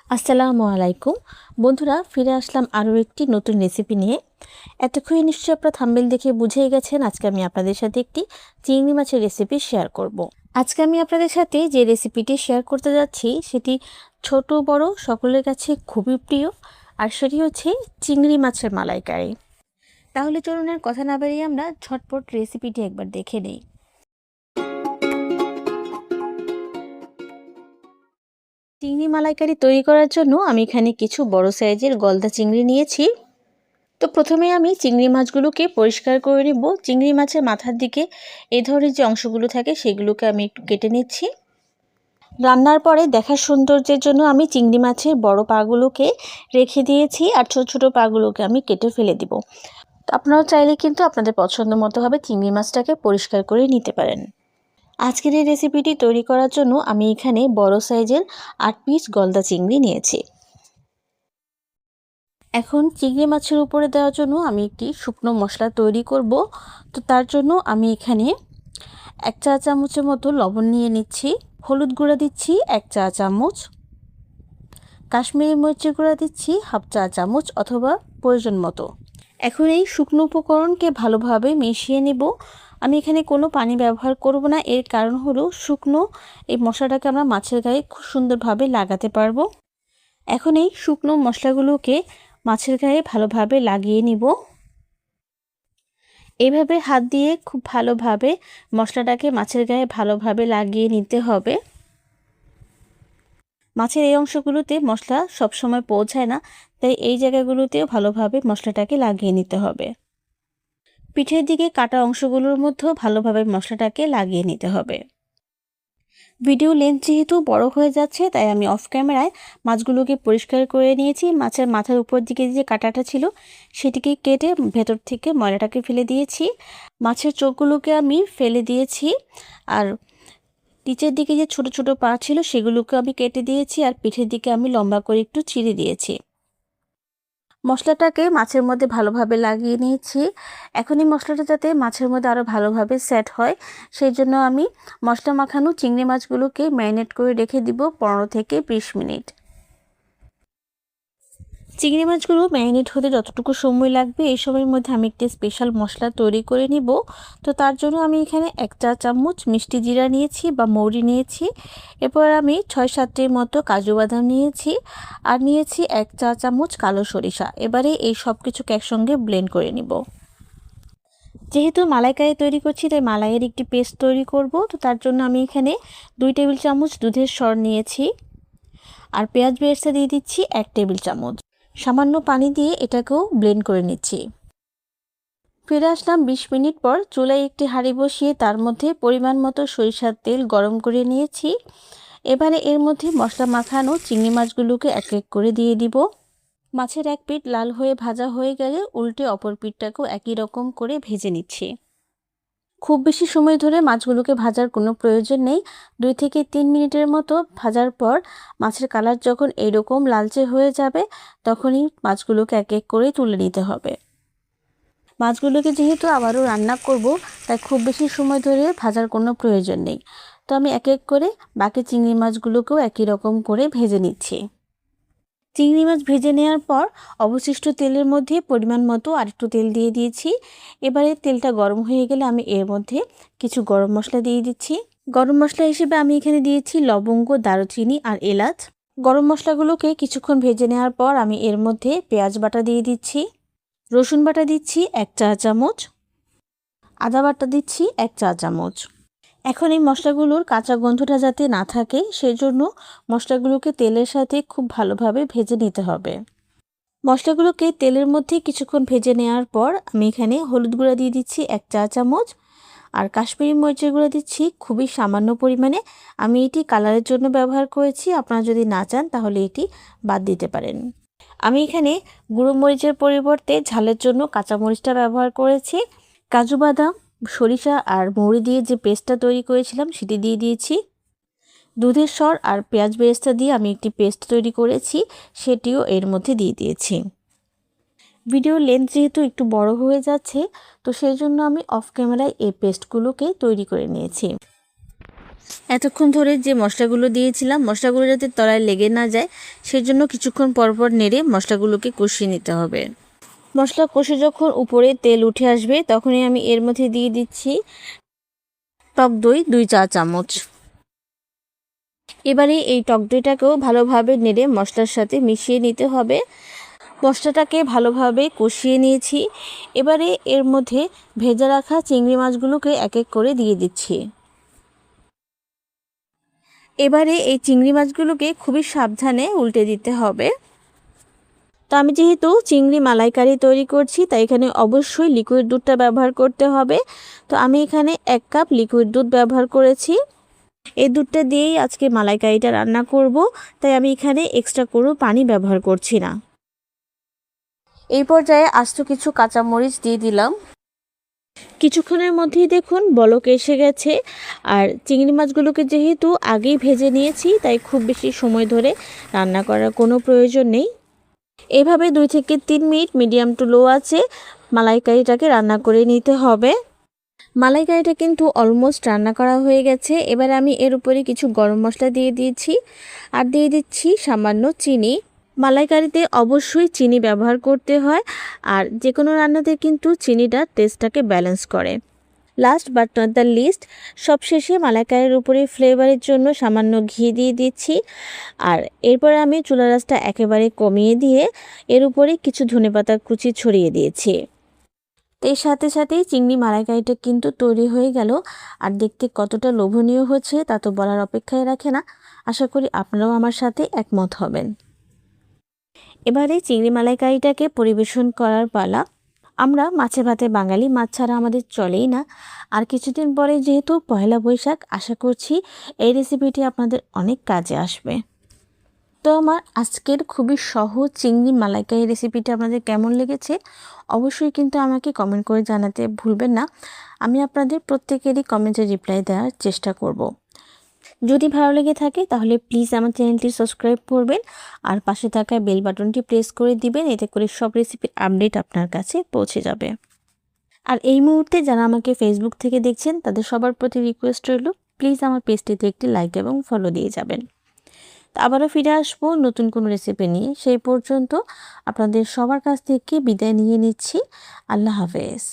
আসসালামু আলাইকুম বন্ধুরা, ফিরে আসলাম আরও একটি নতুন রেসিপি নিয়ে। এতক্ষণে নিশ্চয়ই আপনারা থাম্বনেল দেখে বুঝেই গেছেন আজকে আমি আপনাদের সাথে একটি চিংড়ি মাছের রেসিপি শেয়ার করব। আজকে আমি আপনাদের সাথে যে রেসিপিটি শেয়ার করতে যাচ্ছি সেটি ছোট বড় সকলের কাছে খুবই প্রিয়, আর সেটি হচ্ছে চিংড়ি মাছের মালাইকারি। তাহলে চলুন আর কথা না বাড়িয়ে আমরা ঝটপট রেসিপিটি একবার দেখে নেই। চিংড়ি মালাইকারি তৈরি করার জন্য আমি এখানে কিছু বড় সাইজের গলদা চিংড়ি নিয়েছি। তো প্রথমে আমি চিংড়ি মাছগুলোকে পরিষ্কার করে নেব। চিংড়ি মাছের মাথার দিকে এই ধরনের যে অংশগুলো থাকে সেগুলোকে আমি একটু কেটে নিচ্ছি। রান্নার পরে দেখার সৌন্দর্যের জন্য আমি চিংড়ি মাছের বড় পাগুলোকে রেখে দিয়েছি, আর ছোট ছোট পাগুলোকে আমি কেটে ফেলে দিব। আপনারাও চাইলে কিন্তু আপনাদের পছন্দ মতোভাবে চিংড়ি মাছটাকে পরিষ্কার করে নিতে পারেন। আজকের এই রেসিপিটি তৈরি করার জন্য আমি এখানে বড় সাইজের 8 পিস গলদা চিংড়ি নিয়েছি। এখন চিংড়ি মাছের উপরে দেওয়ার জন্য আমি একটি শুকনো মশলা তৈরি করব। তো তার জন্য আমি এখানে 1 চা চামচের মতো লবণ নিয়ে নিচ্ছি, হলুদ গুঁড়া দিচ্ছি 1 চা চামচ, কাশ্মীরি মরিচের গুঁড়া দিচ্ছি 1/2 চা চামচ অথবা প্রয়োজন মতো। এখন এই শুকনো উপকরণকে ভালোভাবে মিশিয়ে নেব। আমি এখানে কোনো পানি ব্যবহার করব না, এর কারণ হলো শুকনো এই মশলাটাকে আমরা মাছের গায়ে খুব সুন্দরভাবে লাগাতে পারবো। এখন এই শুকনো মশলাগুলোকে মাছের গায়ে ভালোভাবে লাগিয়ে নিব। এইভাবে হাত দিয়ে খুব ভালোভাবে মশলাটাকে মাছের গায়ে ভালোভাবে লাগিয়ে নিতে হবে। মাছের এই অংশগুলোতে মশলা সবসময় পৌঁছায় না, তাই এই জায়গাগুলোতেও ভালোভাবে মশলাটাকে লাগিয়ে নিতে হবে। পিঠের দিকে কাটা অংশগুলোর মধ্যেও ভালোভাবে মশলাটাকে লাগিয়ে নিতে হবে। ভিডিও লেন্থ যেহেতু বড় হয়ে যাচ্ছে তাই আমি অফ ক্যামেরায় মাছগুলোকে পরিষ্কার করে নিয়েছি। মাছের মাথার উপর দিকে যে কাঁটাটা ছিল সেটিকে কেটে ভেতর থেকে ময়লাটাকে ফেলে দিয়েছি। মাছের চোখগুলোকে আমি ফেলে দিয়েছি, আর নিচের দিকে যে ছোট ছোট পা ছিল সেগুলোকে আমি কেটে দিয়েছি, আর পিঠের দিকে আমি লম্বা করে একটু চিড়ে দিয়েছি। মশলাটাকে মাছের মধ্যে ভালোভাবে লাগিয়ে নিয়েছি। এখন এই মশলাটা যাতে মাছের মধ্যে আরও ভালোভাবে সেট হয় সেই জন্য আমি মশলা মাখানো চিংড়ি মাছগুলোকে ম্যারিনেট করে রেখে দিব 15 থেকে 20 মিনিট। চিংড়ি মাছগুলো ম্যারিনেট হতে যতটুকু সময় লাগবে এই সময়ের মধ্যে আমি একটি স্পেশাল মশলা তৈরি করে নিব। তো তার জন্য আমি এখানে 1 চা চামচ মিষ্টি জিরা নিয়েছি বা মৌরি নিয়েছি। এরপর আমি 6-7টির মতো কাজু বাদাম নিয়েছি, আর নিয়েছি 1 চা চামচ কালো সরিষা। এবারে এই সব কিছুকে একসঙ্গে ব্লেন্ড করে নিব। যেহেতু মালাইকারি তৈরি করছি তাই মালাইয়ের একটি পেস্ট তৈরি করব। তো তার জন্য আমি এখানে 2 টেবিল চামচ দুধের সর নিয়েছি, আর পেঁয়াজ বেরেস্তা দিয়ে দিচ্ছি 1 টেবিল চামচ। সামান্য পানি দিয়ে এটাকেও ব্লেন্ড করে নিচ্ছি। ফিরে আসলাম 20 মিনিট পর। চুলায় একটি হাঁড়ি বসিয়ে তার মধ্যে পরিমাণ মতো সরিষার তেল গরম করে নিয়েছি। এবারে এর মধ্যে মশলা মাখানো চিংড়ি মাছগুলোকে এক এক করে দিয়ে দিব। মাছের এক পিঠ লাল হয়ে ভাজা হয়ে গেলে উল্টে অপর পিঠটাকেও একই রকম করে ভেজে নিচ্ছি। খুব বেশি সময় ধরে মাছগুলোকে ভাজার কোনো প্রয়োজন নেই। 2 থেকে 3 মিনিটের মতো ভাজার পর মাছের কালার যখন এরকম লালচে হয়ে যাবে তখনই মাছগুলোকে এক এক করে তুলে নিতে হবে। মাছগুলোকে যেহেতু আবারও রান্না করব তাই খুব বেশি সময় ধরে ভাজার কোনো প্রয়োজন নেই। তো আমি এক এক করে বাকি চিংড়ি মাছগুলোকেও একই রকম করে ভেজে নিচ্ছি। চিংড়ি মাছ ভেজে নেওয়ার পর অবশিষ্ট তেলের মধ্যে পরিমাণ মতো আরেকটু তেল দিয়ে দিয়েছি। এবারে তেলটা গরম হয়ে গেলে আমি এর মধ্যে কিছু গরম মশলা দিয়ে দিচ্ছি। গরম মশলা হিসেবে আমি এখানে দিয়েছি লবঙ্গ, দারুচিনি আর এলাচ। গরম মশলাগুলোকে কিছুক্ষণ ভেজে নেওয়ার পর আমি এর মধ্যে পেঁয়াজ বাটা দিয়ে দিচ্ছি, রসুন বাটা দিচ্ছি 1 চা চামচ, আদা বাটা দিচ্ছি 1 চা চামচ। এখন এই মশলাগুলোর কাঁচা গন্ধটা যাতে না থাকে সেজন্য মশলাগুলোকে তেলের সাথে খুব ভালোভাবে ভেজে নিতে হবে। মশলাগুলোকে তেলের মধ্যে কিছুক্ষণ ভেজে নেওয়ার পর আমি এখানে হলুদ গুঁড়া দিয়ে দিচ্ছি 1 চা চামচ, আর কাশ্মীরি মরিচের গুঁড়া দিচ্ছি খুবই সামান্য পরিমাণে। আমি এটি কালারের জন্য ব্যবহার করেছি, আপনারা যদি না চান তাহলে এটি বাদ দিতে পারেন। আমি এখানে গুঁড়ো মরিচের পরিবর্তে ঝালের জন্য কাঁচা মরিচটা ব্যবহার করেছি। কাজু বাদাম, সরিষা আর মৌরি দিয়ে যে পেস্টটা তৈরি করেছিলাম সেটি দিয়ে দিয়েছি। দুধের সর আর পেঁয়াজ বেরেস্তা দিয়ে আমি একটি পেস্ট তৈরি করেছি সেটিও এর মধ্যে দিয়ে দিয়েছি। ভিডিওর লেন্থ যেহেতু একটু বড় হয়ে যাচ্ছে তো সেই জন্য আমি অফ ক্যামেরায় এই পেস্টগুলোকে তৈরি করে নিয়েছি। এতক্ষণ ধরে যে মশলাগুলো দিয়েছিলাম, মশলাগুলো যাতে তলায় লেগে না যায় সেজন্য কিছুক্ষণ পরপর নেড়ে মশলাগুলোকে কষিয়ে নিতে হবে। মশলা কষে যখন উপরে তেল উঠে আসবে তখনই আমি এর মধ্যে দিয়ে দিচ্ছি টক দই 2 চা চামচ। এবারে এই টক দইটাকেও ভালোভাবে নেড়ে মশলার সাথে মিশিয়ে নিতে হবে। মশলাটাকে ভালোভাবে কষিয়ে নিয়েছি। এবারে এর মধ্যে ভেজে রাখা চিংড়ি মাছগুলোকে এক এক করে দিয়ে দিচ্ছি। এবারে এই চিংড়ি মাছগুলোকে খুবই সাবধানে উল্টে দিতে হবে। তো আমি যেহেতু চিংড়ি মালাইকারি তৈরি করছি তাই এখানে অবশ্যই লিকুইড দুধটা ব্যবহার করতে হবে। তো আমি এখানে 1 কাপ লিকুইড দুধ ব্যবহার করেছি। এই দুধটা দিয়েই আজকে মালাইকারিটা রান্না করব, তাই আমি এখানে এক্সট্রা কোনো পানি ব্যবহার করছি না। এই পর্যায়ে আস্ত কিছু কাঁচামরিচ দিয়ে দিলাম। কিছুক্ষণের মধ্যেই দেখুন বলক এসে গেছে। আর চিংড়ি মাছগুলোকে যেহেতু আগেই ভেজে নিয়েছি তাই খুব বেশি সময় ধরে রান্না করার কোনো প্রয়োজন নেই। এভাবে 2 থেকে 3 মিনিট মিডিয়াম টু লো আছে মালাইকারিটাকে রান্না করে নিতে হবে। মালাইকারিটা কিন্তু অলমোস্ট রান্না করা হয়ে গেছে। এবার আমি এর উপরে কিছু গরম মশলা দিয়ে দিয়েছি আর দিয়ে দিচ্ছি সামান্য চিনি। মালাইকারিতে অবশ্যই চিনি ব্যবহার করতে হয়, আর যে কোনো রান্নাতে কিন্তু চিনিটা টেস্টটাকে ব্যালেন্স করে। Last but not the least, সবশেষে মালাইকারির উপরে ফ্লেভারের জন্য সামান্য ঘি দিয়ে দিচ্ছি। আর এরপর আমি চুলার আঁচটা একেবারে কমিয়ে দিয়ে এর উপরে কিছু ধনেপাতা কুচি ছড়িয়ে দিয়েছি। এর সাথে সাথেই চিংড়ি মালাইকারিটা কিন্তু তৈরি হয়ে গেল। আর দেখতে কতটা লোভনীয় হচ্ছে তা তো বলার অপেক্ষায় রাখে না। আশা করি আপনারাও আমার সাথে একমত হবেন। এবারে চিংড়ি মালাইকারিটাকে পরিবেশন করার পালা। আমরা মাছে ভাতে বাঙালি, মাছ ছাড়া আমাদের চলেই না। আর কিছুদিন পরে যেহেতু পয়লা বৈশাখ, আশা করছি এই রেসিপিটি আপনাদের অনেক কাজে আসবে। তো আমার আজকের খুবই সহজ চিংড়ি মালাইকারি রেসিপিটা আপনাদের কেমন লেগেছে অবশ্যই কিন্তু আমাকে কমেন্ট করে জানাতে ভুলবেন না। আমি আপনাদের প্রত্যেকেরই কমেন্টে রিপ্লাই দেওয়ার চেষ্টা করব। যদি ভালো লেগে থাকে তাহলে প্লিজ আমার চ্যানেলটি সাবস্ক্রাইব করবেন আর পাশে থাকা বেল বাটনটি প্রেস করে দিবেন, এতে করে সব রেসিপির আপডেট আপনার কাছে পৌঁছে যাবে। আর এই মুহূর্তে যারা আমাকে ফেসবুক থেকে দেখছেন তাদের সবার প্রতি রিকোয়েস্ট রইল, প্লিজ আমার পেজটিতে একটি লাইক এবং ফলো দিয়ে যাবেন। আবারও ফিরে আসবো নতুন কোনো রেসিপি নিয়ে। সেই পর্যন্ত আপনাদের সবার কাছ থেকে বিদায় নিয়ে নিচ্ছি। আল্লাহ হাফেজ।